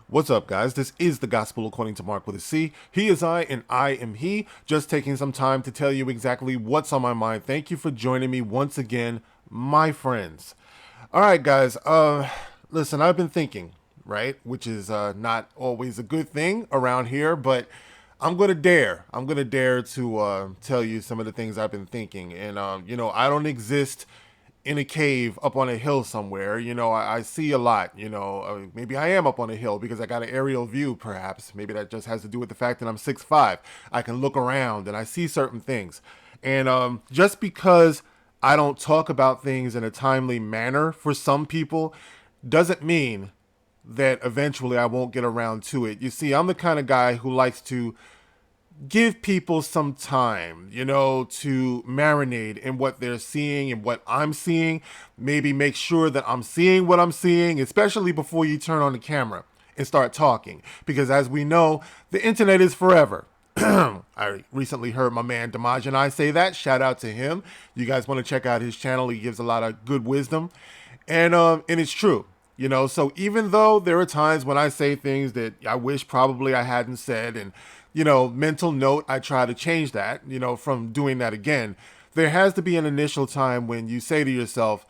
What's up, guys? This is the Gospel According to Mark with a C. He is I, and I am he. Just taking some time to tell you exactly what's on my mind. Thank you for joining me once again, my friends. All right, guys. Listen, I've been thinking, right? Which is not always a good thing around here, but I'm gonna dare. I'm gonna dare to tell you some of the things I've been thinking. And I don't exist in a cave up on a hill somewhere. I see a lot. Maybe I am up on a hill because I got an aerial view, perhaps. Maybe that just has to do with the fact that I'm 6'5". I can look around and I see certain things. And just because I don't talk about things in a timely manner for some people doesn't mean that eventually I won't get around to it. You see, I'm the kind of guy who likes to give people some time, to marinate in what they're seeing and what I'm seeing. Maybe make sure that I'm seeing what I'm seeing, especially before you turn on the camera and start talking. Because as we know, the internet is forever. I recently heard my man Damaj and I say that. Shout out to him. You guys want to check out his channel. He gives a lot of good wisdom. And it's true. So even though there are times when I say things that I wish probably I hadn't said, and mental note, I try to change that, from doing that again. There has to be an initial time when you say to yourself,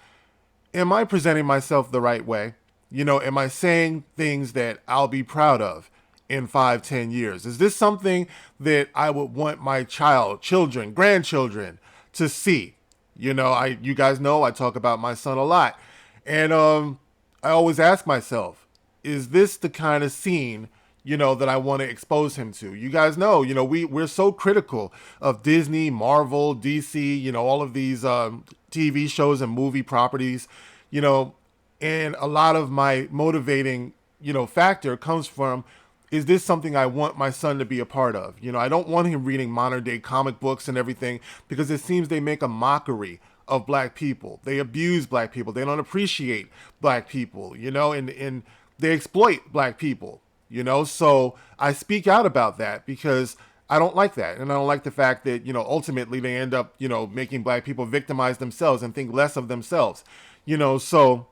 am I presenting myself the right way? Am I saying things that I'll be proud of in 5, 10 years? Is this something that I would want my children, grandchildren to see? You guys know I talk about my son a lot. And I always ask myself, is this the kind of scene that I want to expose him to? You guys know, we're so critical of Disney, Marvel, DC, all of these TV shows and movie properties, and a lot of my motivating, factor comes from, is this something I want my son to be a part of? I don't want him reading modern day comic books and everything, because it seems they make a mockery of black people. They abuse black people. They don't appreciate black people, and they exploit black people. So I speak out about that because I don't like that. And I don't like the fact that, ultimately they end up, making black people victimize themselves and think less of themselves. So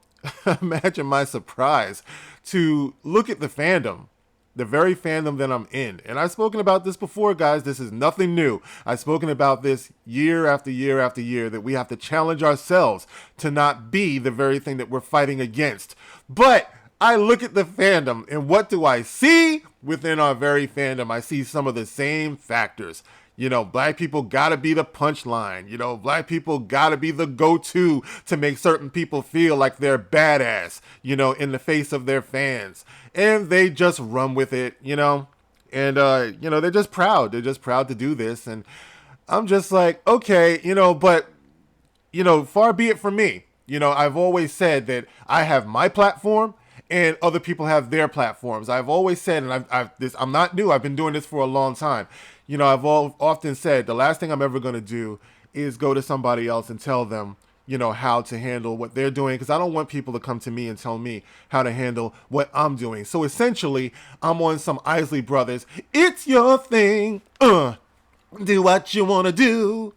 imagine my surprise to look at the fandom, the very fandom that I'm in. And I've spoken about this before, guys. This is nothing new. I've spoken about this year after year after year, that we have to challenge ourselves to not be the very thing that we're fighting against. But I look at the fandom, and what do I see within our very fandom? I see some of the same factors. Black people gotta be the punchline. Black people gotta be the go-to to make certain people feel like they're badass, in the face of their fans. And they just run with it, and, they're just proud. They're just proud to do this. And I'm just like, okay, but, far be it from me. I've always said that I have my platform and other people have their platforms. I've always said, and I'm not new. I've been doing this for a long time. I've often said the last thing I'm ever going to do is go to somebody else and tell them, how to handle what they're doing, because I don't want people to come to me and tell me how to handle what I'm doing. So essentially, I'm on some Isley Brothers. It's your thing. Do what you want to do.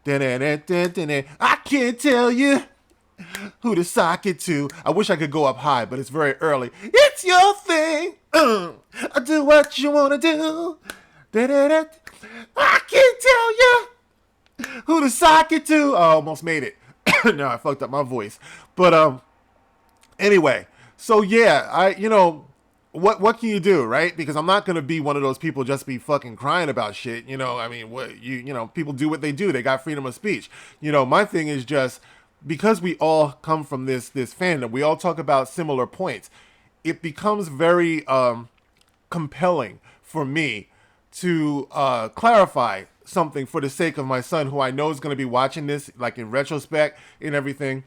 I can't tell you who to sock it to. I wish I could go up high, but it's very early. It's your thing. Do what you want to do. I can't tell you who to sock it to. I almost made it. No, I fucked up my voice. But anyway, so yeah, what can you do, right? Because I'm not gonna be one of those people just be fucking crying about shit. People do what they do. They got freedom of speech. My thing is just, because we all come from this fandom, we all talk about similar points. It becomes very compelling for me to clarify something for the sake of my son, who I know is going to be watching this, like in retrospect and everything.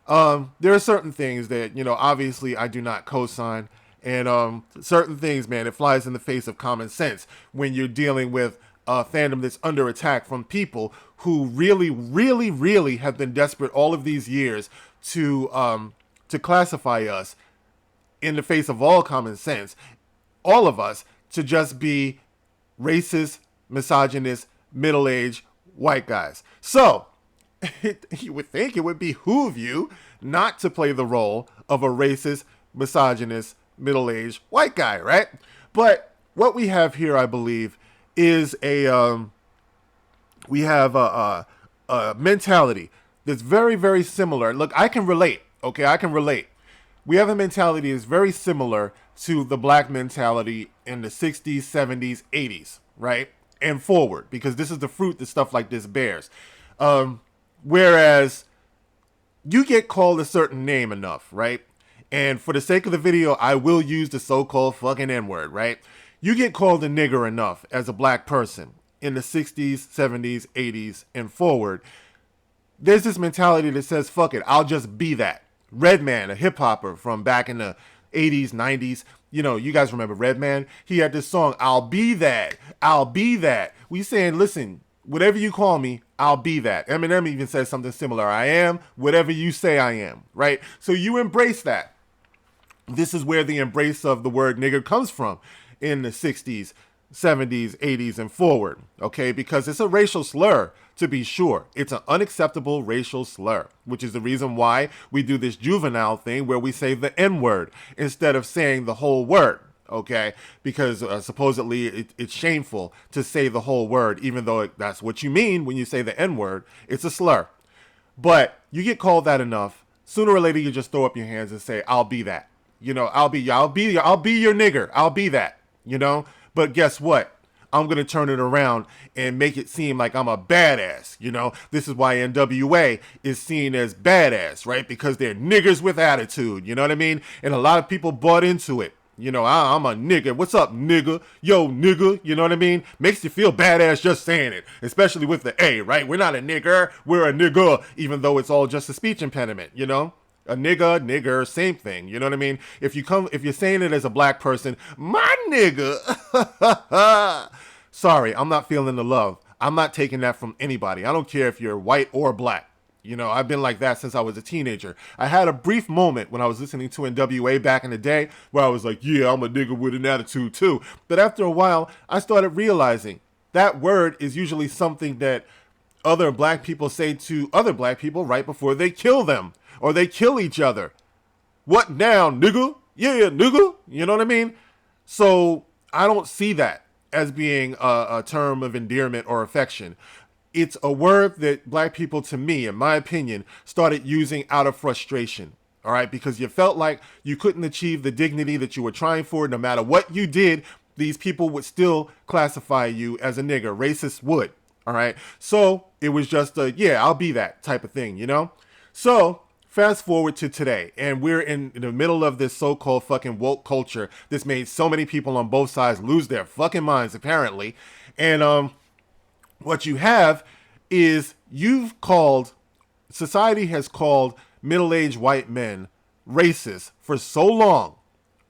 There are certain things that, obviously I do not co-sign. And certain things, man, it flies in the face of common sense when you're dealing with a fandom that's under attack from people who really, really, really have been desperate all of these years to classify us, in the face of all common sense, all of us, to just be racist, misogynist, middle-aged white guys. So you would think it would behoove you not to play the role of a racist, misogynist, middle-aged white guy, right? But what we have here, I believe, is we have a mentality that's very, very similar. Look, I can relate. Okay, I can relate. We have a mentality that's very similar to the black mentality in the 60s, 70s, 80s, right? And forward, because this is the fruit that stuff like this bears. Whereas you get called a certain name enough, right? And for the sake of the video, I will use the so-called fucking N-word, right? You get called a nigger enough as a black person in the 60s, 70s, 80s, and forward. There's this mentality that says, fuck it, I'll just be that. Redman, a hip-hopper from back in the 80s, 90s. You know, you guys remember Redman? He had this song, I'll be that. I'll be that. We saying, listen, whatever you call me, I'll be that. Eminem even says something similar. I am whatever you say I am, right? So you embrace that. This is where the embrace of the word nigger comes from in the 60s, 70s, 80s, and forward, okay? Because it's a racial slur, to be sure. It's an unacceptable racial slur, which is the reason why we do this juvenile thing where we say the N-word instead of saying the whole word, okay? Because supposedly it's shameful to say the whole word, even though that's what you mean when you say the N-word. It's a slur. But you get called that enough, sooner or later you just throw up your hands and say, I'll be that. You know, I'll be your nigger. I'll be that, you know? But guess what? I'm going to turn it around and make it seem like I'm a badass, you know? This is why NWA is seen as badass, right? Because they're niggers with attitude, you know what I mean? And a lot of people bought into it. You know, I'm a nigga. What's up, nigga? Yo, nigga. You know what I mean? Makes you feel badass just saying it, especially with the A, right? We're not a nigger. We're a nigga, even though it's all just a speech impediment, you know? A nigger, same thing. You know what I mean? If you're saying it as a black person, my nigga. Sorry, I'm not feeling the love. I'm not taking that from anybody. I don't care if you're white or black. You know, I've been like that since I was a teenager. I had a brief moment when I was listening to NWA back in the day where I was like, yeah, I'm a nigga with an attitude too. But after a while, I started realizing that word is usually something that other black people say to other black people right before they kill them. Or they kill each other. What now, nigga? Yeah, nigga. You know what I mean? So I don't see that as being a term of endearment or affection. It's a word that black people, to me, in my opinion, started using out of frustration. All right? Because you felt like you couldn't achieve the dignity that you were trying for. No matter what you did, these people would still classify you as a nigger. Racists would. All right? So it was just a, yeah, I'll be that type of thing, you know? So fast forward to today, and we're in the middle of this so-called fucking woke culture that's made so many people on both sides lose their fucking minds, apparently. And what you have is society has called middle-aged white men racist for so long,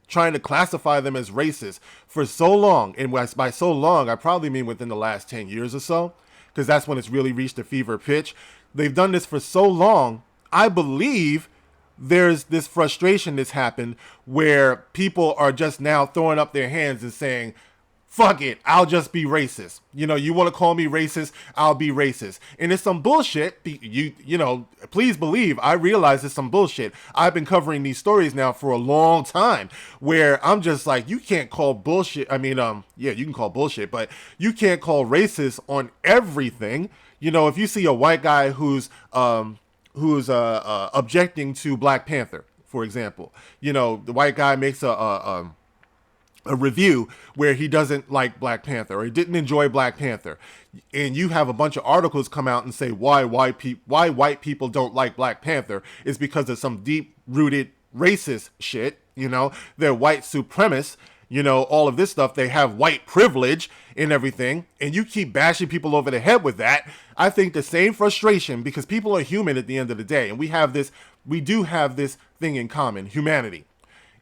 trying to classify them as racist for so long. And by so long, I probably mean within the last 10 years or so, because that's when it's really reached a fever pitch. They've done this for so long. I believe there's this frustration that's happened where people are just now throwing up their hands and saying, fuck it, I'll just be racist. You know, you want to call me racist, I'll be racist. And it's some bullshit. You know, please believe I realize it's some bullshit. I've been covering these stories now for a long time where I'm just like, you can't call bullshit. I mean, yeah, you can call bullshit, but you can't call racist on everything. You know, if you see a white guy who's objecting to Black Panther, for example, you know, the white guy makes a review where he doesn't like Black Panther or he didn't enjoy Black Panther, and you have a bunch of articles come out and say why white people don't like Black Panther is because of some deep-rooted racist shit. You know, they're white supremacists. You know, all of this stuff, they have white privilege and everything, and you keep bashing people over the head with that. I think the same frustration, because people are human at the end of the day, and we do have this thing in common, humanity.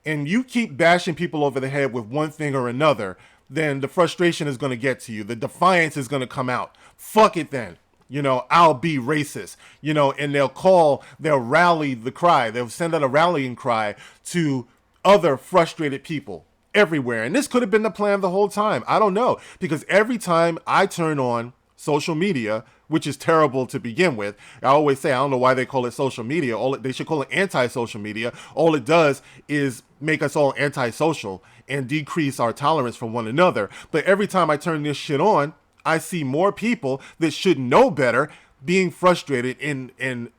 And you keep bashing people over the head with one thing or another, then the frustration is going to get to you. The defiance is going to come out. Fuck it then. You know, I'll be racist. You know, and they'll rally the cry. They'll send out a rallying cry to other frustrated people everywhere. And this could have been the plan the whole time. I don't know. Because every time I turn on social media, which is terrible to begin with. I always say, I don't know why they call it social media. They should call it anti-social media. All it does is make us all anti-social and decrease our tolerance for one another. But every time I turn this shit on, I see more people that should know better being frustrated in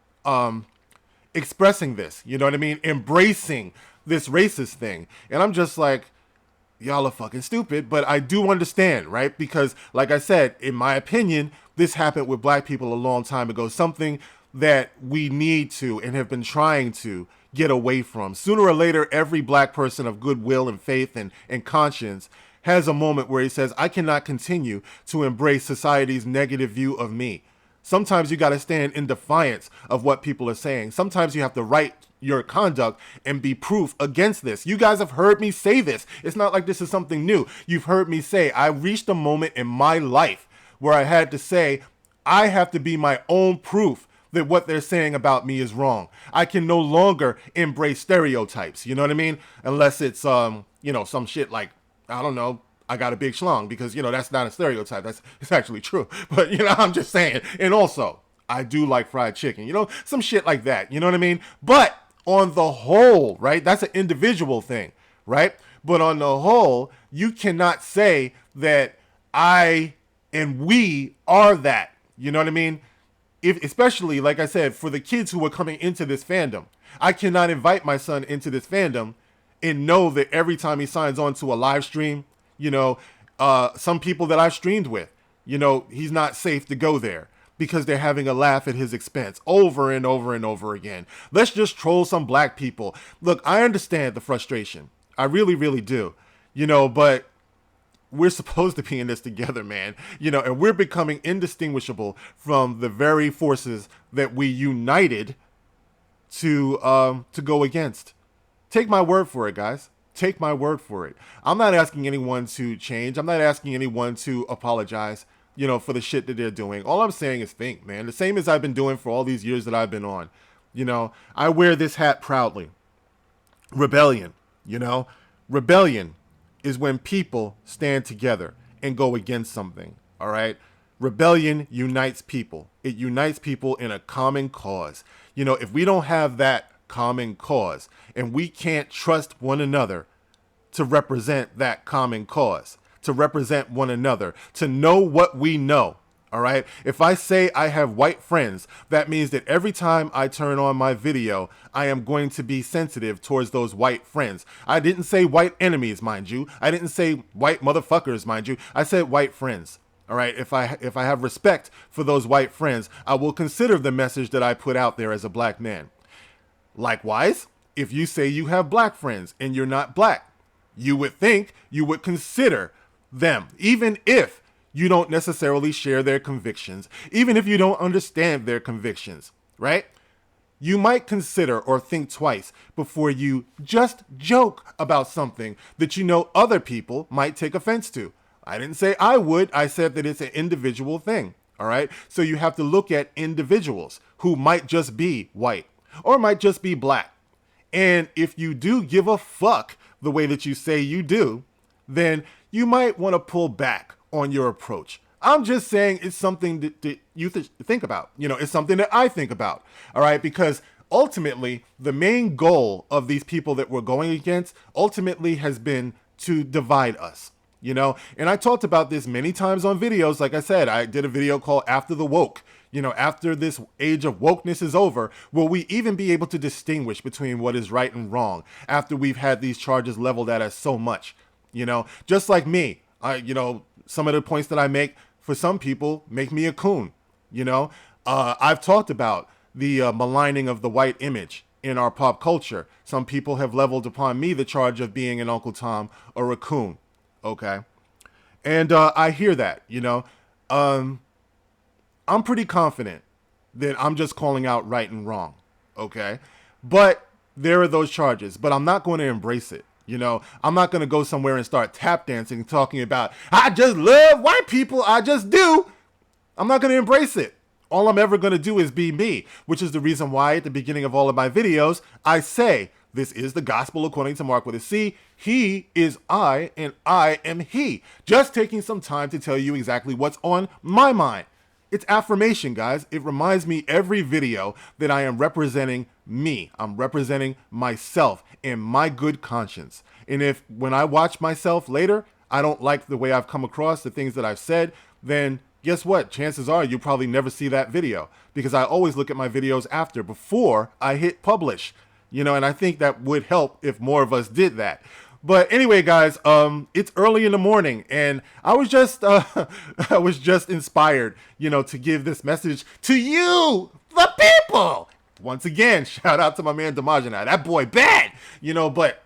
expressing this. You know what I mean? Embracing this racist thing. And I'm just like, y'all are fucking stupid, but I do understand, right? Because, like I said, in my opinion, this happened with black people a long time ago, something that we need to and have been trying to get away from. Sooner or later, every black person of goodwill and faith and conscience has a moment where he says, I cannot continue to embrace society's negative view of me. Sometimes you got to stand in defiance of what people are saying. Sometimes you have to write your conduct and be proof against this. You guys have heard me say this. It's not like this is something new. You've heard me say, I reached a moment in my life where I had to say, I have to be my own proof that what they're saying about me is wrong. I can no longer embrace stereotypes. You know what I mean? Unless it's, some shit like, I don't know, I got a big schlong, because, that's not a stereotype. It's actually true. But, I'm just saying. And also, I do like fried chicken, some shit like that. You know what I mean? But on the whole, right? That's an individual thing, right? But on the whole, you cannot say that I and we are that. You know what I mean? Especially, like I said, for the kids who are coming into this fandom, I cannot invite my son into this fandom and know that every time he signs on to a live stream, some people that I've streamed with, he's not safe to go there because they're having a laugh at his expense over and over and over again. Let's just troll some black people. Look, I understand the frustration. I really, really do. But we're supposed to be in this together, man. And we're becoming indistinguishable from the very forces that we united to go against. Take my word for it, guys. Take my word for it. I'm not asking anyone to change. I'm not asking anyone to apologize, for the shit that they're doing. All I'm saying is think, man. The same as I've been doing for all these years that I've been on. I wear this hat proudly. Rebellion, Rebellion is when people stand together and go against something, all right? Rebellion unites people. It unites people in a common cause. If we don't have that common cause and we can't trust one another to represent that common cause, to represent one another, to know what we know, all right? If I say I have white friends, that means that every time I turn on my video, I am going to be sensitive towards those white friends. I didn't say white enemies, mind you. I didn't say white motherfuckers, mind you. I said white friends. All right, if I have respect for those white friends, I will consider the message that I put out there as a black man. Likewise, if you say you have black friends and you're not black, you would think you would consider them, even if you don't necessarily share their convictions, even if you don't understand their convictions, right? You might consider or think twice before you just joke about something that other people might take offense to. I didn't say I would. I said that it's an individual thing, all right? So you have to look at individuals who might just be white or might just be black. And if you do give a fuck the way that you say you do, then you might want to pull back on your approach. I'm just saying it's something that you think about. It's something that I think about, all right? Because ultimately, the main goal of these people that we're going against ultimately has been to divide us, And I talked about this many times on videos. Like I said, I did a video called After the Woke. After this age of wokeness is over, will we even be able to distinguish between what is right and wrong after we've had these charges leveled at us so much? Just like me, some of the points that I make for some people make me a coon. I've talked about the maligning of the white image in our pop culture. Some people have leveled upon me the charge of being an Uncle Tom or a coon. Okay. And I hear that, I'm pretty confident that I'm just calling out right and wrong. Okay. But there are those charges, but I'm not going to embrace it. I'm not going to go somewhere and start tap dancing, talking about, I just love white people. I just do. I'm not going to embrace it. All I'm ever going to do is be me, which is the reason why at the beginning of all of my videos, I say, this is the gospel according to Mark with a C. He is I and I am he. Just taking some time to tell you exactly what's on my mind. It's affirmation, guys. It reminds me every video that I am representing me. I'm representing myself and my good conscience. And if when I watch myself later, I don't like the way I've come across, the things that I've said, then guess what? Chances are you'll probably never see that video, because I always look at my videos before I hit publish. And I think that would help if more of us did that. But anyway, guys, it's early in the morning, and I was just inspired, to give this message to you, the people. Once again, shout out to my man Damajana. That boy bad, but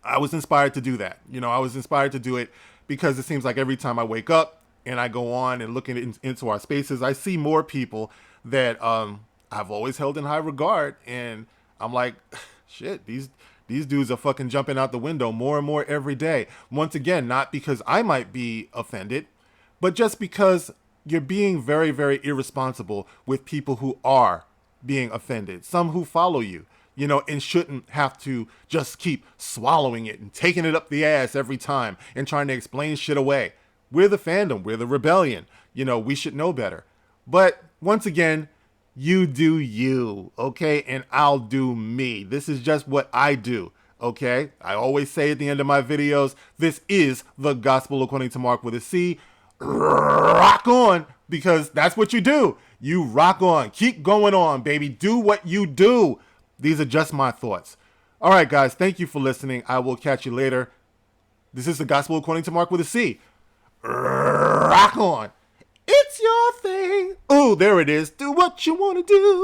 I was inspired to do that. I was inspired to do it because it seems like every time I wake up and I go on and look into our spaces, I see more people that I've always held in high regard, and I'm like, shit, these dudes are fucking jumping out the window more and more every day. Once again, not because I might be offended, but just because you're being very, very irresponsible with people who are being offended. Some who follow you, and shouldn't have to just keep swallowing it and taking it up the ass every time and trying to explain shit away. We're the fandom. We're the rebellion. We should know better. But once again, you do you, okay? And I'll do me. This is just what I do, okay? I always say at the end of my videos, this is the gospel according to Mark with a C. Rock on, because that's what you do. You rock on. Keep going on, baby. Do what you do. These are just my thoughts. All right, guys, thank you for listening. I will catch you later. This is the gospel according to Mark with a C. Rock on. It's your thing. Oh, there it is. Do what you want to do.